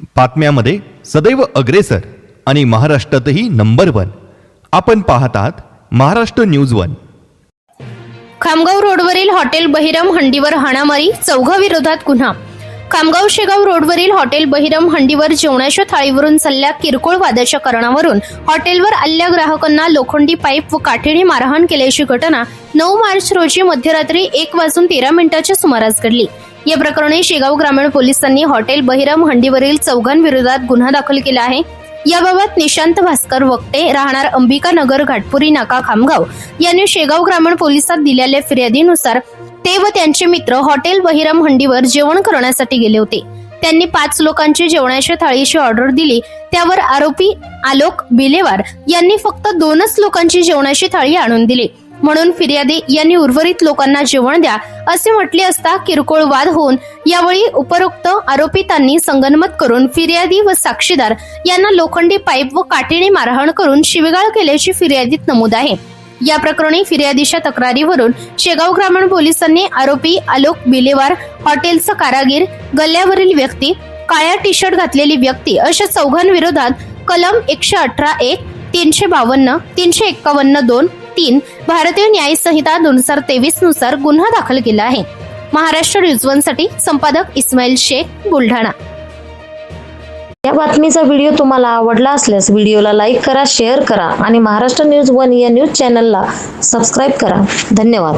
बातम्यामध्ये सदैव अग्रेसर आणि महाराष्ट्रातही नंबर 1. आपण पाहतात महाराष्ट्र न्यूज 1. खामगाव रोडवरील हॉटेल बहिरम हंडीवर हाणामारी, चौघांविरोधात गुन्हा. खामगाव शेगाव रोडवरील हॉटेल बहिरम हंडीवर जेवणाच्या थाळीवरून चालल्या किरकोळ वादाच्या कारणावरून हॉटेलवर आलेल्या ग्राहकांना लोखंडी पाईप व काठीने मारहाण केल्याची घटना 9 मार्च रोजी मध्यरात्री 1:13 सुमारास घडली. या प्रकरणी शेगाव ग्रामीण पोलिसांनी हॉटेल बहिरम हंडीवरील चौघांविरोधात गुन्हा दाखल केला आहे. याबाबत निशांत भास्कर वक्ते, राहणार अंबिका नगर, घाटपुरी नाका, खामगाव यांनी शेगाव ग्रामीण पोलिसात दिलेल्या फिर्यादीनुसार ते व त्यांचे मित्र हॉटेल बहिरम हंडीवर जेवण करण्यासाठी गेले होते. त्यांनी 5 लोकांची जेवणाच्या थाळीची ऑर्डर दिली. त्यावर आरोपी आलोक बिलेवार यांनी फक्त 2च लोकांची जेवणाची थाळी आणून दिली. म्हणून फिर्यादी यांनी उर्वरित लोकांना जेवण द्या असे म्हटले असता किरकोळ वाद होऊन यावेळी उपरोक्त आरोपितांनी संगनमत करून फिर्यादी व साक्षीदार यांना लोखंडी पाईप व काठीने मारहाण करून शिवीगाळ केल्याची फिर्यादीत नमूद आहे. या प्रकरणी फिर्यादीच्या तक्रारीवरून शेगाव ग्रामीण पोलिसांनी आरोपी आलोक बिलेवार, हॉटेलचा कारागीर, गल्ल्यावरील व्यक्ती, काळ्या टी शर्ट घातलेली व्यक्ती अशा चौघांविरोधात कलम 118(1), 352, 351(2)(3) भारतीय न्याय संहिता 2023 नुसार गुन्हा दाखल केला आहे. महाराष्ट्र न्यूज 1 साठी संपादक इस्माईल शेख, बुलढाणा. या बातमीचा व्हिडिओ तुम्हाला आवडला असल्यास व्हिडिओला लाईक करा, शेअर करा आणि महाराष्ट्र न्यूज 1 या न्यूज चॅनलला सबस्क्राईब करा. धन्यवाद.